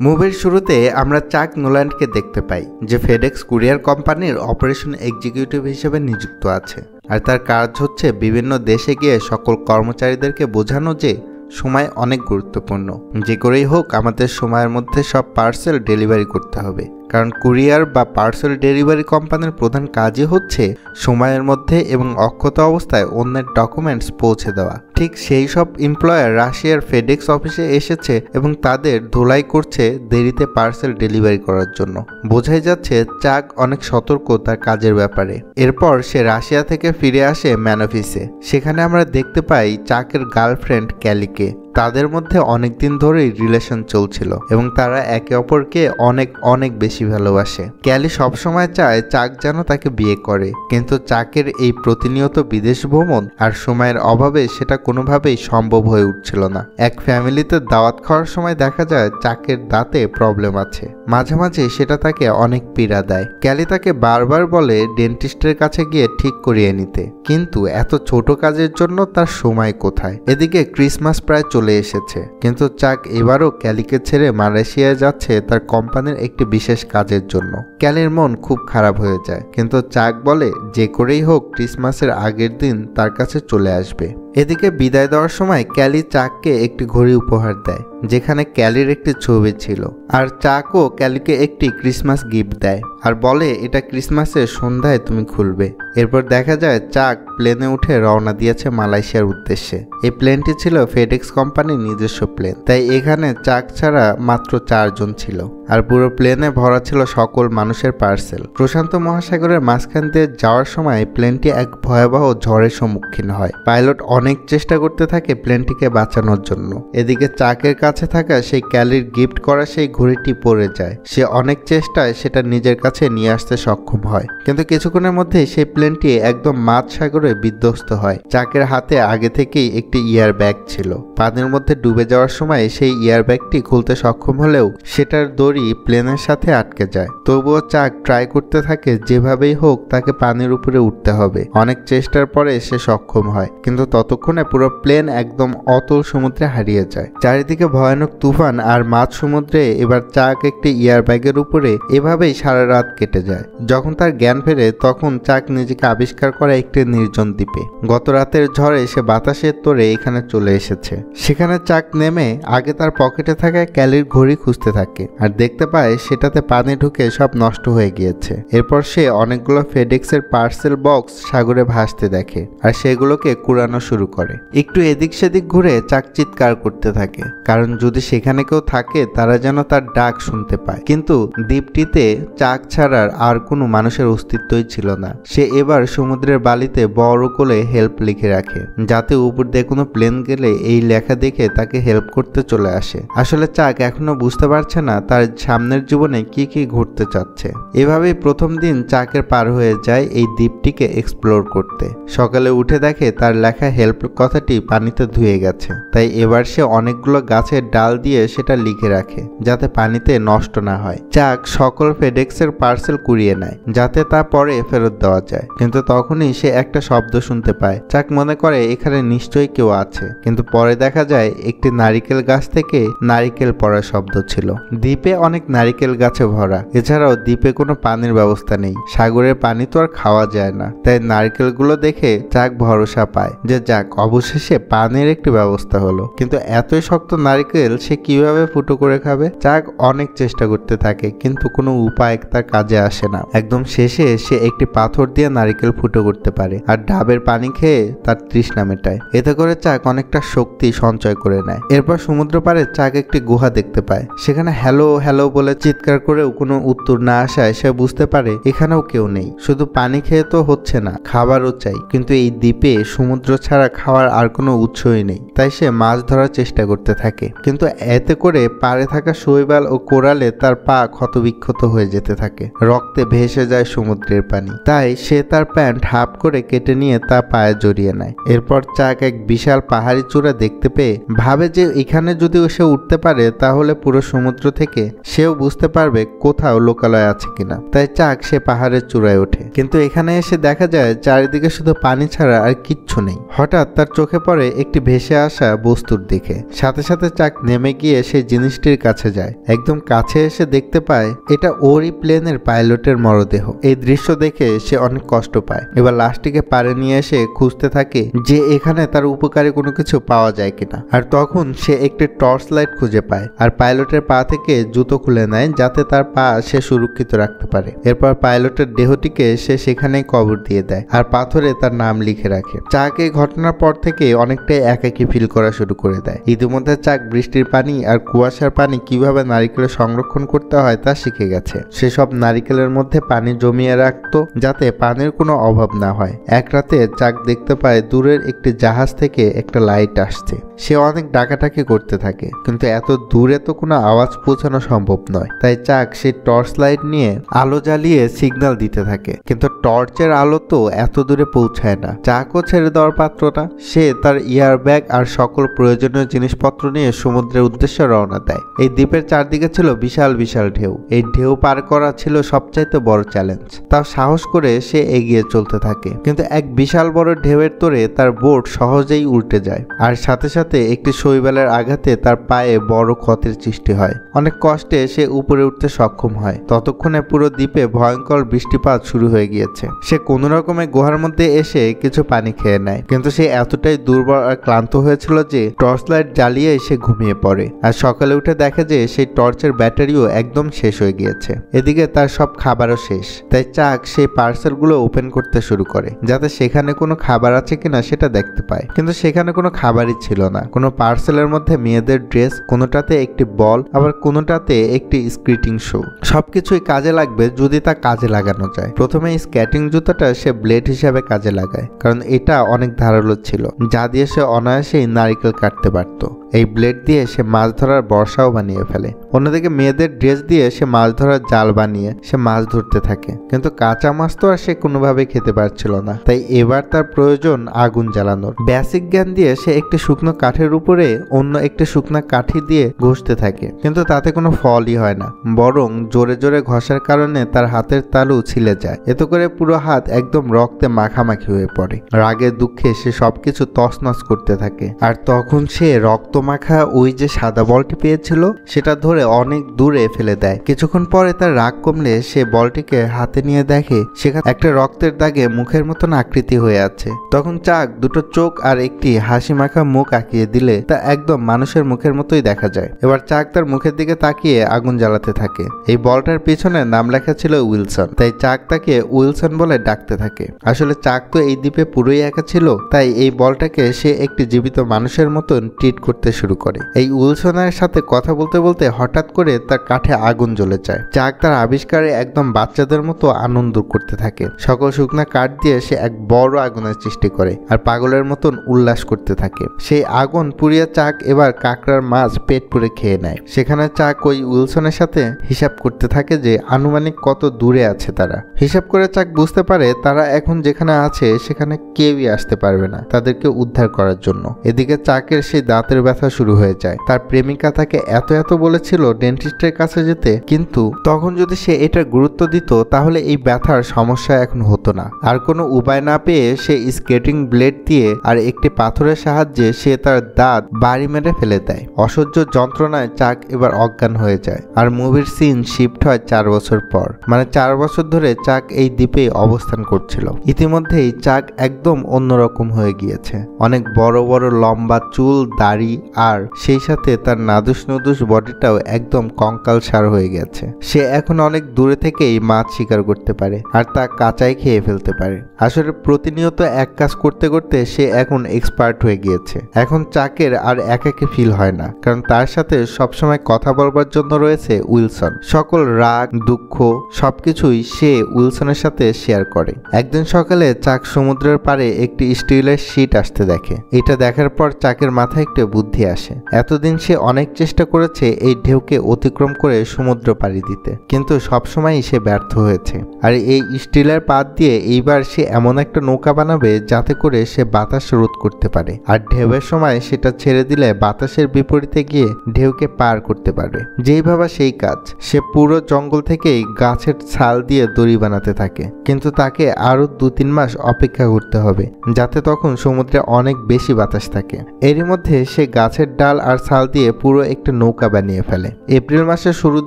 মুভির শুরুতে আমরা চাক নোল্যান্ডকে দেখতে পাই, যে ফেডেক্স কুরিয়ার কোম্পানির অপারেশন এক্সিকিউটিভ হিসেবে নিযুক্ত আছে। আর তার কাজ হচ্ছে বিভিন্ন দেশে গিয়ে সকল কর্মচারীদেরকে বোঝানো যে সময় অনেক গুরুত্বপূর্ণ, যে করেই হোক আমাদের সময়ের মধ্যে সব পার্সেল ডেলিভারি করতে হবে। কারণ কুরিয়ার বা পার্সেল ডেলিভারি কোম্পানির প্রধান কাজই হচ্ছে সময়ের মধ্যে এবং অক্ষত অবস্থায় অন্যের ডকুমেন্টস পৌঁছে দেওয়া। ঠিক সেই সব এমপ্লয়ার রাশিয়ার ফেডেক্স অফিসে এসেছে এবং তাদের ধোলাই করছে দেরিতে পার্সেল ডেলিভারি করার জন্য। বোঝাই যাচ্ছে চাক অনেক সতর্ক তার কাজের ব্যাপারে। এরপর সে রাশিয়া থেকে ফিরে আসে ম্যান অফিসে। সেখানে আমরা দেখতে পাই চাকের গার্লফ্রেন্ড ক্যালিকে। তাদের মধ্যে অনেকদিন ধরেই রিলেশন চলছিল এবং তারা একে অপরকে অনেক অনেক বেশি ভালোবাসে। ক্যালি সবসময় চায় চাক যেন তাকে বিয়ে করে, কিন্তু চাকের এই প্রতিনিয়ত বিদেশ ভ্রমণ আর সময়ের অভাবে সেটা কোনোভাবেই সম্ভব হয়ে উঠছিল না। এক ফ্যামিলিতে দাওয়াত খাওয়ার সময় দেখা যায় চাকের দাঁতে প্রবলেম আছে। মাঝে মাঝে সেটা তাকে অনেক পীড়া দেয়। ক্যালি তাকে বারবার বলে ডেন্টিস্টের কাছে গিয়ে ঠিক করিয়ে নিতে, কিন্তু এত ছোট কাজের জন্য তার সময় কোথায়। এদিকে ক্রিসমাস প্রায় চলে এসেছে, কিন্তু চাক এবারও ক্যালিকে ছেড়ে মালয়েশিয়ায় যাচ্ছে তার কোম্পানির একটি বিশেষ কাজের জন্য। ক্যালির মন খুব খারাপ হয়ে যায়, কিন্তু চাক বলে যে করেই হোক ক্রিসমাসের আগের দিন তার কাছে চলে আসবে। এদিকে বিদায় দেওয়ার সময় ক্যালি চাককে একটি ঘড়ি উপহার দেয়, যেখানে ক্যালির একটি ছবি ছিল। আর চাকও ক্যালিকে একটি ক্রিসমাস গিফট দেয় আর বলে এটা ক্রিসমাসের সন্ধ্যায় তুমি খুলবে। এরপর দেখা যায় চাক প্লেনে উঠে রওনা দিয়েছে মালয়েশিয়ার উদ্দেশ্যে। এই প্লেনটি ছিল ফেডেক্স কোম্পানির নিজস্ব প্লেন, তাই এখানে চাক ছাড়া মাত্র 4 জন ছিল। আর পুরো প্লেনে ভরা ছিল সকল মানুষের পার্সেল। প্রশান্ত মহাসাগরের মাঝখান দিয়ে যাওয়ার সময় প্লেনটি এক ভয়াবহ ঝড়ের সম্মুখীন হয়। পাইলট অনেক চেষ্টা করতে থাকে প্লেনটিকে বাঁচানোর জন্য। এদিকে চাকের কাছে থাকা সেই ক্যালির গিফট করা সেই ঘড়িটি পড়ে যায়। সে অনেক চেষ্টায় সেটা নিজের কাছে নিয়ে আসতে সক্ষম হয়, কিন্তু কিছুক্ষণের মধ্যেই সেই প্লেনটি একদম মাঝ সাগরে বিধ্বস্ত হয়। চাকের হাতে আগে থেকেই একটি ইয়ার ব্যাগ ছিল। পানির মধ্যে ডুবে যাওয়ার সময় সেই ইয়ার ব্যাগটি খুলতে সক্ষম হলেও সেটার দড়ি প্লেনের সাথে আটকে যায়। তবুও চাক ট্রাই করতে থাকে যেভাবেই হোক তাকে পানির উপরে উঠতে হবে। অনেক চেষ্টার পরে সে সক্ষম হয়, কিন্তু ততক্ষণে পুরো প্লেন একদম অতল সমুদ্রে হারিয়ে যায়। চারিদিকে ভয়ানক তুফান আর মাঝ সমুদ্রে এবার চাক একটি ইয়ার ব্যাগের উপরে এভাবেই সারা রাত কেটে যায়। যখন তার জ্ঞান ফেরে তখন চাক নিজেকে আবিষ্কার করে একটি নির্জন দ্বীপে। গত রাতের ঝড়ে সে বাতাসের তোড়ে এখানে চলে এসেছে। সেখানে চাক নেমে আগে তার পকেটে থাকা ক্যালির ঘড়ি খুঁজতে থাকে আর দেখতে পায় সেটাতে পানি ঢুকে সব নষ্ট হয়ে গিয়েছে। এরপর সে অনেকগুলো ফেডেক্সের পার্সেল বক্স সাগরে ভাসতে দেখে আর সেগুলোকে কুড়ানো শুরু করে। একটু এদিক সেদিক ঘুরে চাক চিৎকার করতে থাকে, কারণ যদি সেখানে কেউ থাকে তারা যেন তার ডাক শুনতে পায়। কিন্তু দ্বীপটিতে চাক ছাড়ার আর কোনো মানুষের অস্তিত্বই ছিল না। সে এবার সমুদ্রের বালিতে বড় করে হেল্প লিখে রাখে, যাতে উপর দিয়ে কোনো প্লেন গেলে এই লেখা দেখে তাকে হেল্প করতে চলে আসে। আসলে চাক এখনো বুঝতে পারছে না তার সামনের জীবনে কি কি ঘটতে চাচ্ছে। এভাবেই প্রথম দিন চাকের পার হয়ে যায় এই দ্বীপটিকে এক্সপ্লোর করতে। সকালে উঠে দেখে তার লেখা হেল্প কথাটি পানিতে ধুয়ে গেছে, তাই এবার সে অনেকগুলো গাছের ডাল দিয়ে সেটা লিখে রাখে যাতে পানিতে নষ্ট না হয়। চাক সকল ফেডেক্সের পার্সেল কুড়িয়ে নেয় যাতে তা পরে ফেরত দেওয়া যায়, কিন্তু তখনই সে একটা শব্দ শুনতে পায়। চাক মনে করে এখানে নিশ্চয়ই কেউ আছে, কিন্তু পরে দেখা যায় একটি নারিকেল গাছ থেকে নারিকেল পড়ার শব্দ ছিল। দ্বীপে অনেক নারিকেল গাছে ভরা। এছাড়াও দ্বীপে কোনো পানির ব্যবস্থা নেই। সাগরের পানি তো আর খাওয়া যায় না, তাই নারিকেলগুলো দেখে চাক ভরসা পায় যে যাক অবশেষে পানির একটি ব্যবস্থা হলো। কিন্তু এতই শক্ত নারিকেল সে কিভাবে ফুটো করে খাবে? চাক অনেক চেষ্টা করতে থাকে, কিন্তু কোনো উপায় তার কাজে আসে না। একদম শেষে সে একটি পাথর দিয়ে নারিকেল ফুটো করতে পারে আর ডাবের পানি খেয়ে তার তৃষ্ণা মেটায়। এতে করে চাক অনেকটা শক্তি সঞ্চয় করে নেয়। এরপর সমুদ্র পাড়ে চাক একটি গুহা দেখতে পায়। সেখানে হ্যালো হ্যালো বলে চিৎকার করেও কোনো উত্তর না আসায় সে বুঝতে পারে এখানেও কেউ নেই। শুধু পানি খেয়ে তো হচ্ছে না, খাবারও চাই। কিন্তু এই দ্বীপে সমুদ্র ছাড়া খাওয়ার আর কোনো উৎসই নেই, তাই সে মাছ ধরার চেষ্টা করতে থাকে। কিন্তু এতে করে পাড়ে থাকা শৈবাল ও কোরালে তার পা ক্ষতবিক্ষত হয়ে যেতে থাকে। রক্তে ভেসে যায় সমুদ্রের পানি। তাই সে তার প্যান্ট হাফ করে কেটে নিয়ে তা পায়ে জড়িয়ে নেয়। এরপর চাক এক বিশাল পাহাড়ি চূড়া দেখতে পেয়ে ভাবে যে এখানে যদি সে উঠতে পারে তাহলে পুরো সমুদ্র থেকে সেও বুঝতে পারবে কোথাও লোকালয় আছে কিনা। তাই চাক সে পাহাড়ের চূড়ায় ওঠে, কিন্তু এখানে এসে দেখা যায় চারিদিকে শুধু পানি ছাড়া আর কিচ্ছু নেই। হঠাৎ তার চোখে পড়ে একটি ভেসে আসা বস্তুর দিকে। সাথে সাথে চাক নেমে গিয়ে সেই জিনিসটির কাছে যায়। একদম কাছে এসে দেখতে পায় এটা ওরই প্লেনের পাইলটের মরদেহ। এই দৃশ্য দেখে সে অনেক কষ্ট পায়। এবার লাশটিকে পাড়ে নিয়ে এসে খুঁজতে থাকে যে এখানে তার উপকারী কোনো কিছু পাওয়া যায় কিনা। আর তখন সে একটি টর্চ লাইট খুঁজে পায় আর পাইলটের পা থেকে জুতো খুলে নেয় যাতে তার পা সে সুরক্ষিত রাখতে পারে। এরপর পাইলটের দেহটিকে সে সেখানেই কবর দিয়ে দেয় আর পাথরে তার নাম লিখে রাখে। চাক এই ঘটনার পর থেকে অনেকটাই একাকী ফিল করা শুরু করে দেয়। ইতিমধ্যে চাক বৃষ্টির পানি আর কুয়াশার পানি কিভাবে নারিকেলের সংরক্ষণ করতে হয় তা শিখে গেছে। সেসব নারিকেলের মধ্যে পানি জমিয়ে রাখতো যাতে পানির কোনো অভাব না হয়। এক রাতে চাক দেখতে পায় দূরের একটি জাহাজ থেকে একটা লাইট আসছে। সে অনেক ডাকাটাকি করতে থাকে, কিন্তু এত দূরে তো কোনো আওয়াজ পৌঁছানো সম্ভব নয়। তাই চাক সেই টর্চ লাইট নিয়ে আলো জ্বালিয়ে সিগন্যাল দিতে থাকে, কিন্তু টর্চের আলো তো এত দূরে পৌঁছায় না। চাকও ছেড়ে দেওয়ার পাত্র না। সে তার ইয়ার ব্যাগ আর সকল প্রয়োজনীয় জিনিসপত্র নিয়ে সমুদ্রের উদ্দেশ্যে রওনা দেয়। এই দ্বীপের চারদিকে ছিল বিশাল বিশাল ঢেউ। এই ঢেউ পার করা ছিল সবচাইতে বড় চ্যালেঞ্জ। তাও সাহস করে সে এগিয়ে চলতে থাকে, কিন্তু এক বিশাল বড় ঢেউয়ের তোড়ে তার বোট সহজেই উল্টে যায় আর সাথে সাথে একটি শৈবালের আঘাতে তার পায়ে বড় ক্ষতের সৃষ্টি হয়। অনেক কষ্টে সে উপরে উঠতে সক্ষম হয়। ততক্ষণে পুরো দ্বীপে ভয়ঙ্কর বৃষ্টিপাত শুরু হয়ে গিয়েছে। সে কোনো রকমে গুহার মধ্যে এসে কিছু পানি খেয়ে নেয়, কিন্তু সে এতটাই দুর্বল আর ক্লান্ত হয়েছিল যে টর্চ লাইট জ্বালিয়ে সে ঘুমিয়ে পড়ে। আর সকালে উঠে দেখে যে সেই টর্চের ব্যাটারিও একদম শেষ হয়ে গিয়েছে। এদিকে তার সব খাবারও শেষ। তাই চাক সেই পার্সেলগুলো ওপেন করতে শুরু করে যাতে সেখানে কোনো খাবার আছে কিনা সেটা দেখতে পায়, কিন্তু সেখানে কোনো খাবারই ছিল না। কোনো পার্সেলের মধ্যে মেয়েদের ড্রেস, কোনোটাতে একটি বল, আবার কোনোটাতে একটি স্কেটিং শু। সবকিছুই কাজে লাগবে যদি তা কাজে লাগানো যায়। প্রথমে স্কেটিং জুতাটা সে ব্লেড হিসাবে কাজে লাগায়, কারণ এটা অনেক ধারালো ছিল, যা দিয়ে সে অনায়াসেই নারিকেল কাটতে পারত। এই ব্লেড দিয়ে সে মাছ ধরার বর্ষাও বানিয়ে ফেলে। অন্যদিকে মেয়েদের ড্রেস দিয়ে সে মাছ ধরার জাল বানিয়ে সে মাছ ধরতে থাকে, কিন্তু কাঁচা মাছ তো আর সে কোনোভাবে খেতে পারছিল না। তাই এবার তার প্রয়োজন আগুন জ্বালানোর। বেসিক জ্ঞান দিয়ে সে একটি শুকনো কাঠের উপরে অন্য একটি শুকনো কাঠি দিয়ে ঘষতে থাকে, কিন্তু তাতে কোনো ফলই হয় না, বরং জোরে জোরে ঘষার কারণে তার হাতের তালু ছিলে যায়। এতে করে পুরো হাত একদম রক্তে মাখামাখি হয়ে পড়ে। রাগে দুঃখে সে সবকিছু তছনছ করতে থাকে। আর তখন সে রক্ত মাখা ওই যে সাদা বলটি পেয়েছিল সেটা ধরে অনেক দূরে ফেলে দেয়। কিছুক্ষণ পরে তার রাগ কমলে সে বলটিকে হাতে নিয়ে দেখে সেখানে একটা রক্তের দাগে মুখের মতন আকৃতি হয়ে আছে। তখন চাক দুটো চোখ আর একটি হাসি মাখা মুখ আঁকিয়ে দিলে তা একদম মানুষের মুখের মতোই দেখা যায়। এবার চাক তার মুখের দিকে তাকিয়ে আগুন জ্বালাতে থাকে। এই বলটার পিছনে নাম লেখা ছিল উইলসন, তাই চাক তাকে উইলসন বলে ডাকতে থাকে। আসলে চাক তো এই দ্বীপে পুরোই একা ছিল, তাই এই বলটাকে সে একটি জীবিত মানুষের মতন ট্রিট করতে শুরু করে। এই উইলসনের সাথে কথা বলতে বলতে হঠাৎ করে তার কাঠে আগুন জ্বলে যায়। চাক তার আবিষ্কারে একদম বাচ্চাদের মতো আনন্দ করতে থাকে। সকল শুকনা কাঠ দিয়ে সে এক বড় আগুনের সৃষ্টি করে আর পাগলের মতন উল্লাস করতে থাকে। সেই আগুন পুড়িয়ে চাক এবার কাঁকড়ার মাছ পেট পুড়ে খেয়ে নেয়। সেখানে চাক ওই উইলসনের সাথে হিসাব করতে থাকে যে আনুমানিক কত দূরে আছে তারা। হিসাব করে চাক বুঝতে পারে তারা এখন যেখানে আছে সেখানে কেউই আসতে পারবে না তাদেরকে উদ্ধার করার জন্য। এদিকে চাকের সেই দাঁতের ব্যথা শুরু হয়ে যায়। তার প্রেমিকা তাকে এত বলেছিল ডেন্টিস্টের কাছে যেতে, কিন্তু তখন যদি সে এটার গুরুত্ব দিত তাহলে এই ব্যথার সমস্যা এখন হতো না। আর কোনো উপায় না পেয়ে সে স্কেটিং ব্লেড দিয়ে আর একটি পাথরের সাহায্যে সে তার দাঁত বাড়ি মেরে ফেলে দেয়। অসহ্য যন্ত্রণায় চাক এবার অজ্ঞান হয়ে যায়। আর মুভির সিন শিফট হয় 4 বছর পর। মানে 4 বছর ধরে চাক এই দ্বীপে অবস্থান করছিল। ইতিমধ্যেই চাক একদম অন্যরকম হয়ে গিয়েছে। অনেক বড় বড় লম্বা চুল, দাড়ি আর সেই সাথে তার নাদুস নুদুস বডিটাও একদম কঙ্কালসার হয়ে গেছে। সে এখন অনেক দূরে থেকেই মাছ শিকার করতে পারে আর তা কাঁচাই খেয়ে ফেলতে পারে। আসলে প্রতিনিয়ত এক কাজ করতে করতে সে এখন এক্সপার্ট হয়ে গিয়েছে। এখন চাকের আর একাকী ফিল হয় না, কারণ তার সাথে সবসময় কথা বলবার জন্য রয়েছে উইলসন। সকল রাগ, দুঃখ সবকিছুই সে উইলসনের সাথে শেয়ার করে। একদিন সকালে চাক সমুদ্রের পাড়ে একটি স্টিলের শিট আসতে দেখে। এটা দেখার পর চাকের মাথায় একটু বুদ্ধি আসে। এতদিন সে অনেক চেষ্টা করেছে এই ঢেউ ঢেউকে অতিক্রম করে সমুদ্র পাড়ি দিতে, কিন্তু সবসময়ই সে ব্যর্থ হয়েছে। আর এই স্টিলের পাত দিয়ে এইবার সে এমন একটা নৌকা বানাবে যাতে করে সে বাতাস রোধ করতে পারে, আর ঢেউয়ের সময় সেটা ছেড়ে দিলে বাতাসের বিপরীতে গিয়ে ঢেউকে পার করতে পারবে। যেই ভাবা সেই কাজ। সে পুরো জঙ্গল থেকেই গাছের ছাল দিয়ে দড়ি বানাতে থাকে, কিন্তু তাকে আরো 2-3 মাস অপেক্ষা করতে হবে যাতে তখন সমুদ্রে অনেক বেশি বাতাস থাকে। এরই মধ্যে সে গাছের ডাল আর ছাল দিয়ে পুরো একটা নৌকা বানিয়ে ফেলে। এপ্রিল মাসের শুরুর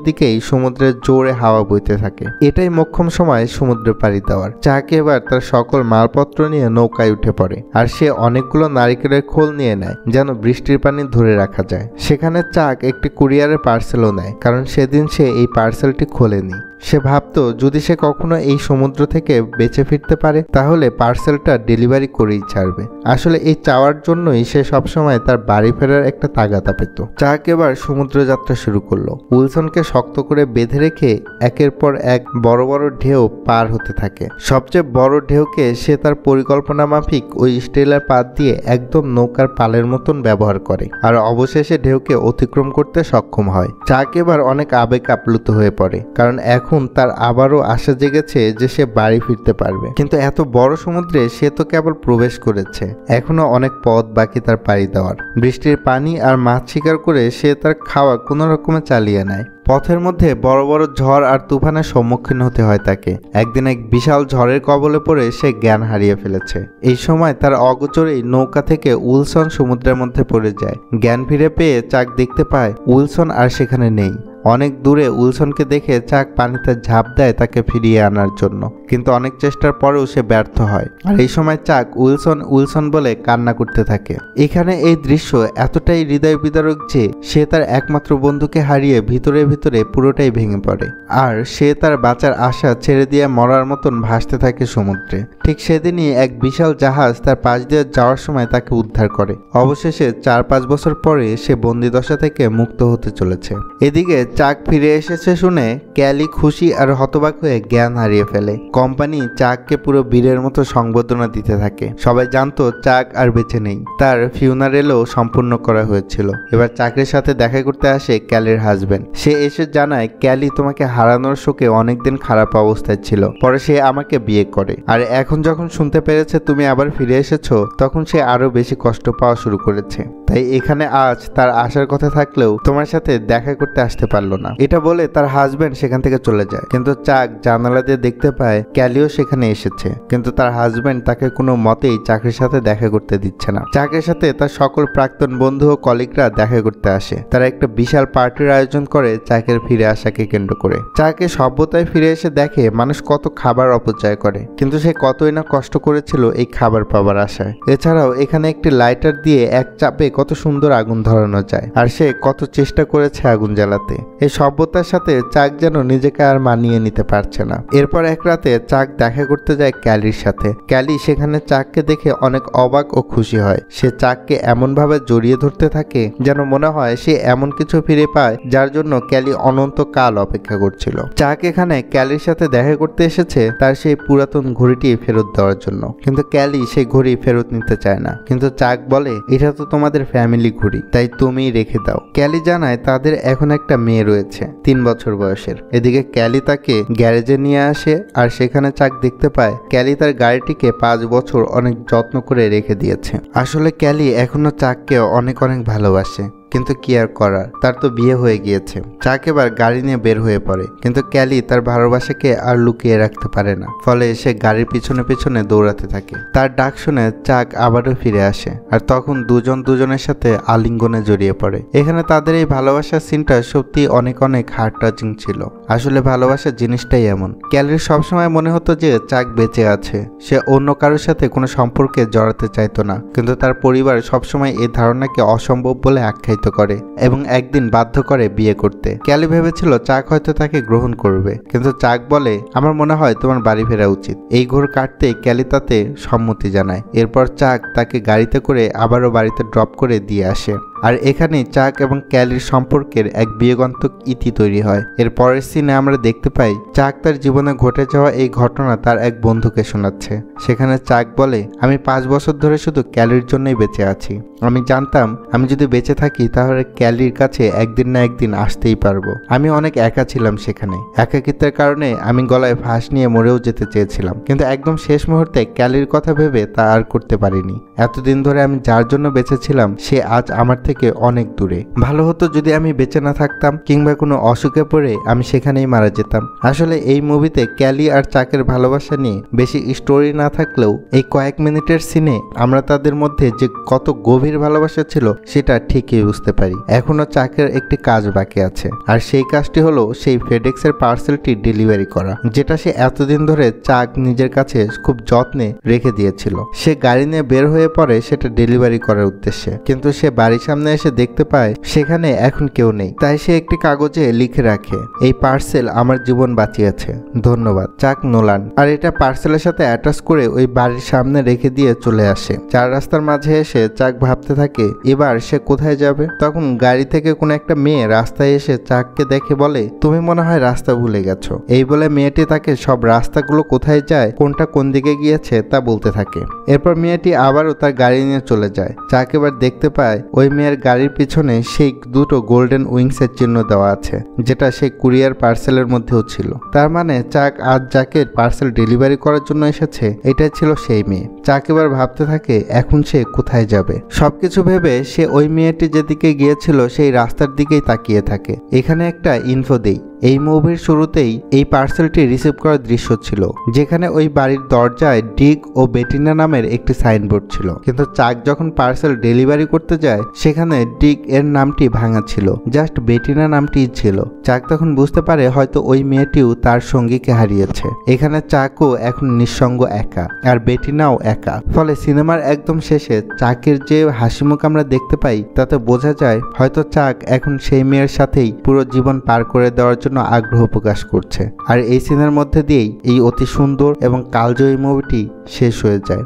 দিকেই সমুদ্রের জোরে হাওয়া বইতে থাকে। এটাই মোক্ষম সময় সমুদ্র পাড়ি দেওয়ার। চাক এবার তার সকল মালপত্র নিয়ে নৌকায় উঠে পড়ে, আর সে অনেকগুলো নারিকেলের খোল নিয়ে নেয় যেন বৃষ্টির পানি ধরে রাখা যায়। সেখানে চাক একটি কুরিয়ারের পার্সেলও নেয়, কারণ সেদিন সে এই পার্সেলটি খোলেনি। সে ভাবতো যদি সে কখনো এই সমুদ্র থেকে বেঁচে ফিরতে পারে তাহলে পার্সেলটা ডেলিভারি করেই ছাড়বে। আসলে এই চাওয়ার জন্যই সে সবসময় তার বাড়ি ফেরার একটা তাগাদা পেত। চাক এবার সমুদ্র যাত্রা শুরু করলো। উইলসনকে শক্ত করে বেঁধে রেখে একের পর এক বড় বড় ঢেউ পার হতে থাকে। সবচেয়ে বড় ঢেউকে সে তার পরিকল্পনা মাফিক ওই স্টিলের পাত দিয়ে একদম নৌকার পালের মতন ব্যবহার করে, আর অবশেষে ঢেউকে অতিক্রম করতে সক্ষম হয়। চাক এবার অনেক আবেগ আপ্লুত হয়ে পড়ে, কারণ এখন তার আবারও আশা জেগেছে যে সে বাড়ি ফিরতে পারবে। কিন্তু এত বড় সমুদ্রে সে তো কেবল প্রবেশ করেছে, এখনো অনেক পথ বাকি তার পাড়ি দেওয়ার। বৃষ্টির পানি আর মাছ শিকার করে সে তার খাওয়া কোনো রকমে চালিয়ে নেয়। পথের মধ্যে বড় বড় ঝড় আর তুফানের সম্মুখীন হতে হয় তাকে। একদিন এক বিশাল ঝড়ের কবলে পড়ে সে জ্ঞান হারিয়ে ফেলেছে। এই সময় তার অগোচরেই নৌকা থেকে উইলসন সমুদ্রের মধ্যে পড়ে যায়। জ্ঞান ফিরে পেয়ে চাক দেখতে পায় উইলসন আর সেখানে নেই। অনেক দূরে উইলসনকে দেখে চাক পানিতে ঝাঁপ দেয় তাকে ফিরিয়ে আনার জন্য, কিন্তু অনেক চেষ্টার পরেও সে ব্যর্থ হয়। আর এই সময় চাক উইলসন উইলসন বলে কান্না করতে থাকে। এখানে এই দৃশ্য এতটাই হৃদয় বিদারক যে সে তার একমাত্র বন্ধুকে হারিয়ে ভিতরে ভিতরে পুরোটাই ভেঙে পড়ে, আর সে তার বাঁচার আশা ছেড়ে দিয়ে মরার মতন ভাসতে থাকে সমুদ্রে। ঠিক সেদিনই এক বিশাল জাহাজ তার পাশ দিয়ে যাওয়ার সময় তাকে উদ্ধার করে। অবশেষে 4-5 বছর পরে সে বন্দিদশা থেকে মুক্ত হতে চলেছে। এদিকে চাক ফিরে এসেছে শুনে ক্যালি খুশি আর হতবাক হয়ে জ্ঞান হারিয়ে ফেলে। কোম্পানি চাককে পুরো বীরের মতো সংবর্ধনা দিতে থাকে। সবাই জানতো চাক আর বেঁচে নেই। তার ফিউনারেলও সম্পূর্ণ করা হয়েছিল। এবার চাকের সাথে দেখা করতে আসে ক্যালির হাজবেন্ড। সে এসে জানায় ক্যালি তোমাকে হারানোর শোকে অনেকদিন খারাপ অবস্থায় ছিল, পরে সে আমাকে বিয়ে করে, আর এখন যখন শুনতে পেরেছে তুমি আবার ফিরে এসেছো তখন সে আরো বেশি কষ্ট পাওয়া শুরু করেছে। তাই এখানে আজ তার আসার কথা থাকলেও তোমার সাথে দেখা করতে আসতে পারলো না। এটা বলে তার হাজবেন্ড সেখান থেকে চলে যায়, কিন্তু চাক জানালা দিয়ে দেখতে পায় ক্যালিও সেখানে এসেছে, কিন্তু তার হাজবেন্ড তাকে কোনো মতেই চাকের সাথে দেখা করতে দিচ্ছে না। চাকের সাথে তার সকল প্রাক্তন বন্ধু ও কলিগরা দেখা করতে আসে। তারা একটা বিশাল পার্টির আয়োজন করে চাকের ফিরে আসাকে কেন্দ্র করে। চাকে সভ্যতায় ফিরে এসে দেখে মানুষ কত খাবার অপচয় করে, কিন্তু সে কতই না কষ্ট করেছিল এই খাবার পাবার আশায়। এছাড়াও এখানে একটি লাইটার দিয়ে এক চাপে কত সুন্দর আগুন ধরানো যায়, আর সে কত চেষ্টা করেছে আগুন জ্বালাতে। এই সভ্যতার সাথে চাক যেন নিজেকে আর মানিয়ে নিতে পারছে না। এরপর এক রাতে চাক দেখা করতে যায় ক্যালির সাথে। ক্যালি সেখানে চাককে দেখে অনেক অবাক ও খুশি হয়। সে চাককে এমন ভাবে জড়িয়ে ধরতে থাকে যেন মনে হয় সে এমন কিছু ফিরে পায় যার জন্য ক্যালি অনন্তকাল অপেক্ষা করছিল। চাক এখানে ক্যালির সাথে দেখা করতে এসেছে তার সেই পুরাতন ঘড়িটি ফেরত দেওয়ার জন্য, কিন্তু ক্যালি সেই ঘড়ি ফেরত নিতে চায় না। কিন্তু চাক বলে এটা তো তোমাদের ফ্যামিলি ঘড়ি, তাই তুমি রেখে দাও। ক্যালি জানায় তাদের এখন একটা মেয়ে রয়েছে 3 বছর বয়সের। এদিকে ক্যালি তাকে গ্যারেজে নিয়ে আসে, আর সেখানে চাক দেখতে পায় ক্যালি তার গাড়িটিকে 5 বছর অনেক যত্ন করে রেখে দিয়েছে। আসলে ক্যালি এখনো চাককে অনেক অনেক ভালোবাসে, কিন্তু কি আর করার, তার তো বিয়ে হয়ে গিয়েছে। চাক এবার গাড়ি নিয়ে বের হয়ে পড়ে, কিন্তু ক্যালি তার ভালোবাসাকে আর লুকিয়ে রাখতে পারে না। ফলে সে গাড়ির পিছনে পিছনে দৌড়াতে থাকে। তার ডাক শুনে চাক আবারও ফিরে আসে, আর তখন দুজন দুজনের সাথে আলিঙ্গনে জড়িয়ে পড়ে। এখানে তাদের এই ভালোবাসার সিনটা সত্যি অনেক অনেক হার্ট টাচিং ছিল। আসলে ভালোবাসার জিনিসটাই এমন। ক্যালির সবসময় মনে হতো যে চাক বেঁচে আছে, সে অন্য কারোর সাথে কোনো সম্পর্কে জড়াতে চাইতো না, কিন্তু তার পরিবার সবসময় এই ধারণাকে অসম্ভব বলে আখ্যায়িত করে এবং একদিন বাধ্য করে বিয়ে করতে। ক্যালি ভেবেছিল চাক হয়তো তাকে গ্রহণ করবে, কিন্তু চাক বলে আমার মনে হয় তোমার বাড়ি ফেরা উচিত। এই ঘোর কাটতে ক্যালি তাতে সম্মতি জানায়। এরপর চাক তাকে গাড়িতে করে আবারও বাড়িতে ড্রপ করে দিয়ে আসে। আর এখানেই চাক এবং ক্যালির সম্পর্কের এক বিয়োগান্তক ইতি তৈরি হয়। এর পরের সিনে আমরা দেখতে পাই চাক তার জীবনে ঘটে যাওয়া এই ঘটনা তার এক বন্ধুকে শোনাচ্ছে। সেখানে চাক বলে, আমি 5 বছর ধরে শুধু ক্যালির জন্যই বেঁচে আছি। আমি জানতাম আমি যদি বেঁচে থাকি তাহলে ক্যালির কাছে একদিন না একদিন আসতেই পারবো। আমি অনেক একা ছিলাম সেখানে। একাকিত্বের কারণে আমি গলায় ফাঁস নিয়ে মরেও যেতে চেয়েছিলাম, কিন্তু একদম শেষ মুহূর্তে ক্যালির কথা ভেবে তা আর করতে পারিনি। এতদিন ধরে আমি যার জন্য বেঁচে ছিলাম সে আজ আমার থেকে অনেক দূরে। ভালো হতো যদি আমি বেঁচে না থাকতাম কিংবা কোনো অসুখে পড়ে আমি সেখানেই মারা যেতাম। আসলে এই মুভিতে ক্যালি আর চাকের ভালোবাসা নিয়ে বেশি স্টোরি না থাকলেও এই কয়েক মিনিটের সিনে আমরা তাদের মধ্যে যে কত গভীর ভালোবাসা ছিল সেটা ঠিকই বুঝতে পারি। এখনো চাকের একটি কাজ বাকি আছে, আর সেই কাজটি হলো সেই ফেডেক্সের পার্সেলটি ডেলিভারি করা, যেটা সে এতদিন ধরে চাক নিজের কাছে খুব যত্নে রেখে দিয়েছিল। সে গাড়ি নিয়ে বের হয়ে পড়ে সেটা ডেলিভারি করার উদ্দেশ্যে, কিন্তু সে বাড়ির সামনে এসে দেখতে পায় সেখানে এখন কেউ নেই। তাই সে একটি কাগজে লিখে রাখে, এই পার্সেল আমার জীবন বাঁচিয়েছে, ধন্যবাদ চাক নোলান। আর এটা পার্সেলের সাথে অ্যাটাচ করে ওই বাড়ির সামনে রেখে দিয়ে চলে আসে। 4 রাস্তার মাঝে এসে চাক ভাবতে থাকে এবার সে কোথায় যাবে। তখন গাড়ি থেকে কোনো একটা মেয়ে রাস্তায় এসে চাককে দেখে বলে, তুমি মনে হয় রাস্তা ভুলে গেছো। এই বলে মেয়েটি তাকে সব রাস্তাগুলো কোথায় যায়, কোনটা কোন দিকে গিয়েছে তা বলতে থাকে। এরপর মেয়েটি আবারও তার গাড়ি নিয়ে চলে যায়। চাক এবার দেখতে পায় ওই মেয়ের গাড়ির পিছনে সেই দুটো গোল্ডেন উইংসের চিহ্ন দেওয়া আছে, যেটা সেই কুরিয়ার পার্সেলের মধ্যেও ছিল। তার মানে চাক আজ যাকে পার্সেল ডেলিভারি করার জন্য এসেছে এটাই ছিল সেই মেয়ে। চাক এবার ভাবতে থাকে এখন সে কোথায় যাবে। সবকিছু ভেবে সে ওই মেয়েটি যেদিকে গিয়েছিল সেই রাস্তার দিকেই তাকিয়ে থাকে। এখানে একটা ইনফো দেই, এই মুভির শুরুতেই এই পার্সেলটি রিসিভ করার দৃশ্য ছিল, যেখানে ওই বাড়ির দরজায় ডিক ও বেটিনা নামের একটি সাইনবোর্ড ছিল, কিন্তু চাক যখন পার্সেল ডেলিভারি করতে যায় সেখানে ডিক এর নামটি ভাঙা ছিল, জাস্ট বেটিনা নামটিই ছিল। চাক তখন বুঝতে পারে হয়তো ওই মেয়েটিও তার সঙ্গীকে হারিয়েছে। এখানে চাকও এখন নিঃসঙ্গ একা, আর বেটিনাও একা। ফলে সিনেমার একদম শেষে চাকের যে হাসিমুখ আমরা দেখতে পাই তাতে বোঝা যায় হয়তো চাক এখন সেই মেয়ের সাথেই পুরো জীবন পার করে দেওয়ার জন্য আগ্রহ প্রকাশ করছে। আর এই সিনের মধ্যে দিয়েই এই অতি সুন্দর এবং কালজয়ী মুভিটি শেষ হয়ে যায়।